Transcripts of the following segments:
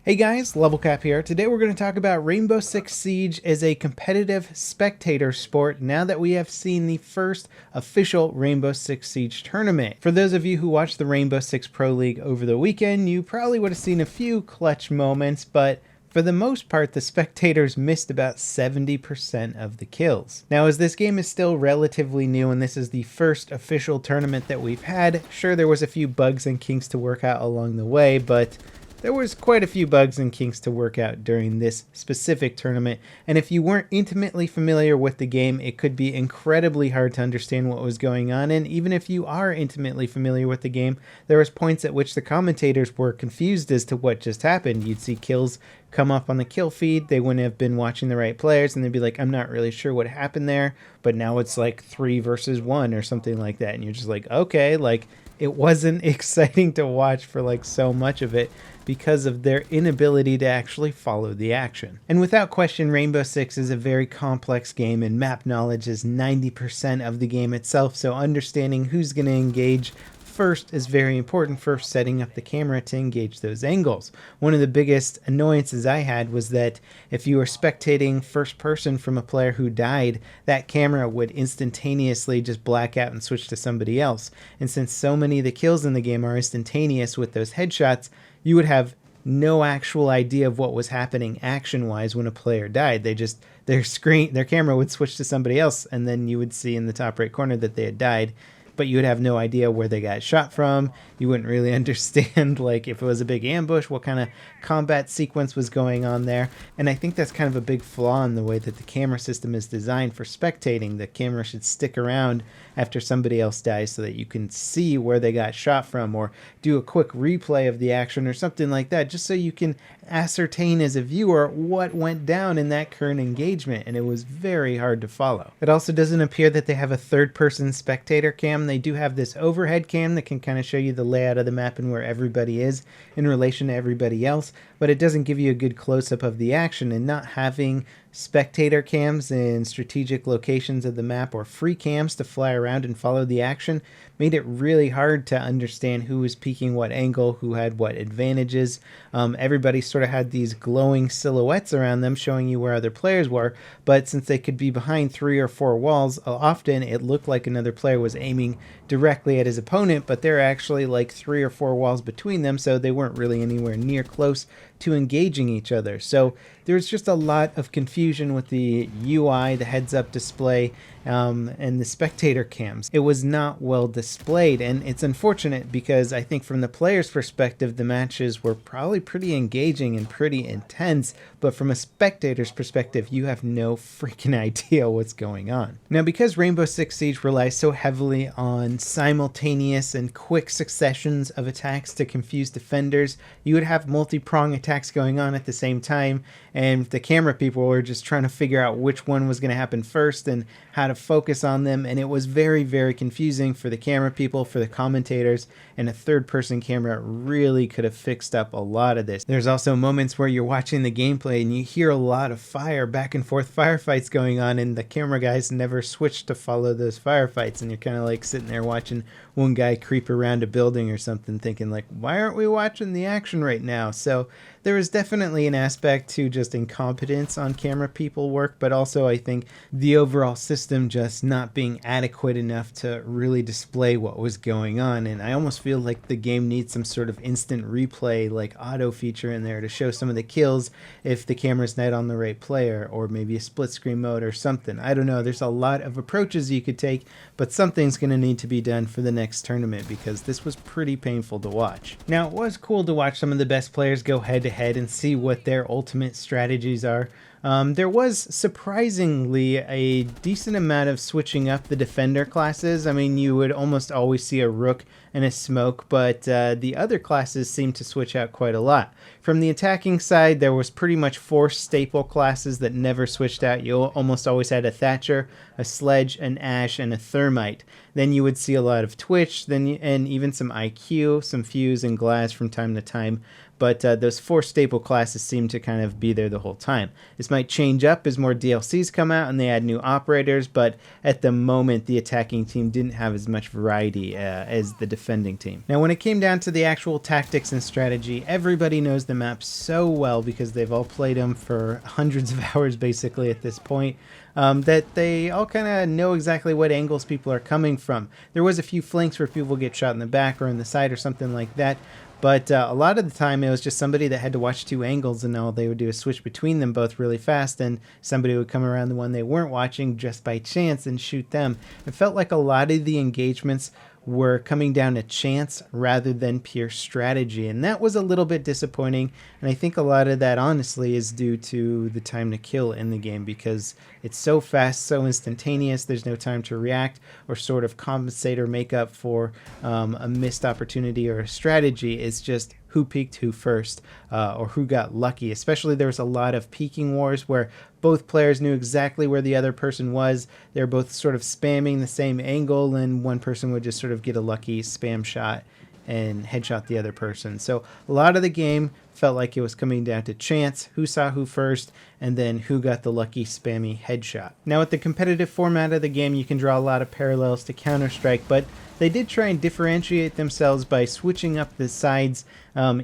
Hey guys, LevelCap here. Today we're going to talk about Rainbow Six Siege as a competitive spectator sport now that we have seen the first official Rainbow Six Siege tournament. For those of you who watched the Rainbow Six Pro League over the weekend, you probably would have seen a few clutch moments, but for the most part, the spectators missed about 70% of the kills. Now, as this game is still relatively new and this is the first official tournament that we've had, sure there was a few bugs and kinks to work out along the way, but there was quite a few bugs and kinks to work out during this specific tournament, and if you weren't intimately familiar with the game, it could be incredibly hard to understand what was going on, and even if you are intimately familiar with the game, there was points at which the commentators were confused as to what just happened. You'd see kills come up on the kill feed, they wouldn't have been watching the right players, and they'd be like, I'm not really sure what happened there, but now it's like 3 versus 1 or something like that, and you're just like, okay, like, it wasn't exciting to watch for like so much of it because of their inability to actually follow the action. And without question, Rainbow Six is a very complex game and map knowledge is 90% of the game itself, so understanding who's going to engage first is very important for setting up the camera to engage those angles. One of the biggest annoyances I had was that if you were spectating first person from a player who died, that camera would instantaneously just black out and switch to somebody else. And since so many of the kills in the game are instantaneous with those headshots, you would have no actual idea of what was happening action-wise when a player died. Their camera would switch to somebody else, and then you would see in the top right corner that they had died, but you would have no idea where they got shot from. You wouldn't really understand, like, if it was a big ambush, what kind of combat sequence was going on there. And I think that's kind of a big flaw in the way that the camera system is designed for spectating. The camera should stick around after somebody else dies so that you can see where they got shot from, or do a quick replay of the action or something like that, just so you can ascertain as a viewer what went down in that current engagement, and it was very hard to follow. It also doesn't appear that they have a third-person spectator cam. They do have this overhead cam that can kind of show you the layout of the map and where everybody is in relation to everybody else, but it doesn't give you a good close-up of the action, and not having spectator cams in strategic locations of the map or free cams to fly around and follow the action made it really hard to understand who was peeking what angle, who had what advantages. Everybody sort of had these glowing silhouettes around them showing you where other players were, but since they could be behind 3 or 4 walls, often it looked like another player was aiming directly at his opponent, but they're actually like 3 or 4 walls between them, so they weren't really anywhere near close to engaging each other. So there's just a lot of confusion with the UI, the heads-up display, and the spectator cams. It was not well displayed, and it's unfortunate because I think from the player's perspective, the matches were probably pretty engaging and pretty intense, but from a spectator's perspective, you have no freaking idea what's going on. Now, because Rainbow Six Siege relies so heavily on simultaneous and quick successions of attacks to confuse defenders, you would have multi-prong attacks going on at the same time, and the camera people were just trying to figure out which one was going to happen first and how to focus on them, and it was very, very confusing for the camera people, for the commentators, and a third-person camera really could have fixed up a lot of this. There's also moments where you're watching the gameplay and you hear a lot of fire, back and forth firefights going on, and the camera guys never switched to follow those firefights, and you're kind of like sitting there watching one guy creep around a building or something thinking like, why aren't we watching the action right now? So there was definitely an aspect to just incompetence on camera people work, but also I think the overall system just not being adequate enough to really display what was going on. And I almost feel like the game needs some sort of instant replay, like auto feature in there to show some of the kills if the camera's not on the right player, or maybe a split screen mode or something. I don't know. There's a lot of approaches you could take, but something's going to need to be done for the next tournament because this was pretty painful to watch. Now, it was cool to watch some of the best players go head to head and see what their ultimate strategies are. There was surprisingly a decent amount of switching up the defender classes. I mean, you would almost always see a rook and a smoke, but the other classes seemed to switch out quite a lot. From the attacking side, there was pretty much 4 staple classes that never switched out. You almost always had a Thatcher, a Sledge, an Ash, and a Thermite. Then you would see a lot of Twitch, and even some IQ, some Fuse, and Glass from time to time. but those 4 staple classes seem to kind of be there the whole time. This might change up as more DLCs come out and they add new operators, but at the moment the attacking team didn't have as much variety as the defending team. Now when it came down to the actual tactics and strategy, everybody knows the map so well because they've all played them for hundreds of hours basically at this point, that they all kind of know exactly what angles people are coming from. There was a few flanks where people get shot in the back or in the side or something like that, but a lot of the time it was just somebody that had to watch 2 angles, and all they would do is switch between them both really fast, and somebody would come around the one they weren't watching just by chance and shoot them. It felt like a lot of the engagements were coming down to chance rather than pure strategy, and that was a little bit disappointing. And I think a lot of that honestly is due to the time to kill in the game, because it's so fast, so instantaneous. There's no time to react or sort of compensate or make up for a missed opportunity or a strategy. It's just who peeked who first, or who got lucky. Especially there was a lot of peeking wars where both players knew exactly where the other person was. They're both sort of spamming the same angle, and one person would just sort of get a lucky spam shot and headshot the other person. So a lot of the game felt like it was coming down to chance, who saw who first, and then who got the lucky spammy headshot. Now with the competitive format of the game, you can draw a lot of parallels to Counter-Strike, but they did try and differentiate themselves by switching up the sides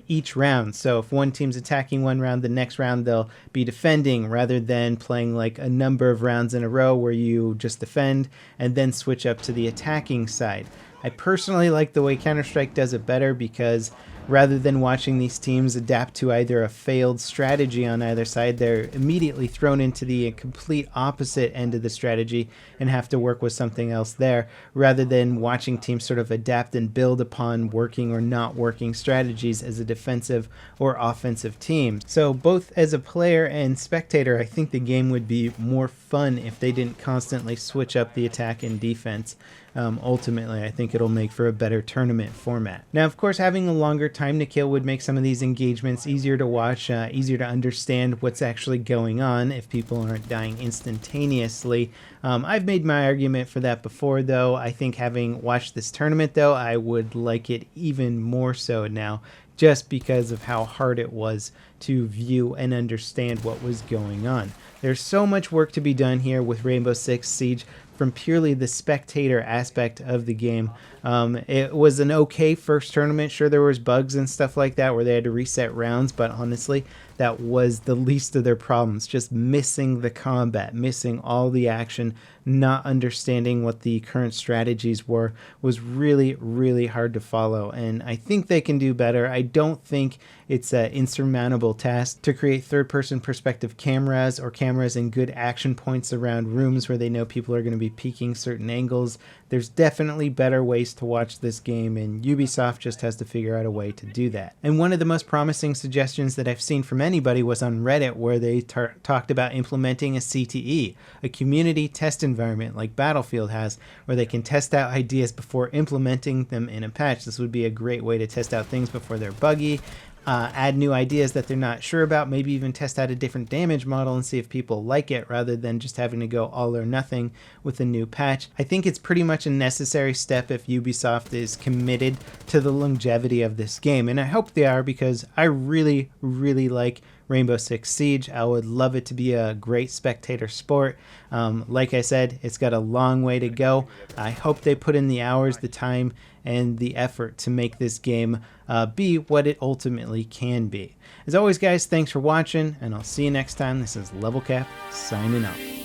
each round. So if one team's attacking one round, the next round they'll be defending, rather than playing like a number of rounds in a row where you just defend and then switch up to the attacking side. I personally like the way Counter-Strike does it better, because rather than watching these teams adapt to either a failed strategy on either side, they're immediately thrown into the complete opposite end of the strategy and have to work with something else there, rather than watching teams sort of adapt and build upon working or not working strategies as a defensive or offensive team. So both as a player and spectator, I think the game would be more fun if they didn't constantly switch up the attack and defense. Ultimately, I think it'll make for a better tournament format. Now, of course, having a longer time to kill would make some of these engagements easier to watch, easier to understand what's actually going on if people aren't dying instantaneously. I've made my argument for that before, though. I think having watched this tournament, though, I would like it even more so now, just because of how hard it was to view and understand what was going on. There's so much work to be done here with Rainbow Six Siege from purely the spectator aspect of the game. It was an okay first tournament. Sure, there was bugs and stuff like that where they had to reset rounds, but honestly, that was the least of their problems. Just missing the combat, missing all the action, not understanding what the current strategies were was really, really hard to follow. And I think they can do better. I don't think it's an insurmountable task to create third-person perspective cameras or cameras in good action points around rooms where they know people are going to be peeking certain angles. There's definitely better ways to watch this game, and Ubisoft just has to figure out a way to do that. And one of the most promising suggestions that I've seen from anybody was on Reddit, where they talked about implementing a CTE, a community test environment like Battlefield has, where they can test out ideas before implementing them in a patch. This would be a great way to test out things before they're buggy, add new ideas that they're not sure about, maybe even test out a different damage model and see if people like it, rather than just having to go all or nothing with a new patch. I think it's pretty much a necessary step if Ubisoft is committed to the longevity of this game, and I hope they are, because I really, really like Rainbow Six Siege. I would love it to be a great spectator sport. Like I said, it's got a long way to go. I hope they put in the hours, the time, and the effort to make this game be what it ultimately can be. As always, guys, thanks for watching, and I'll see you next time. This is LevelCap signing off.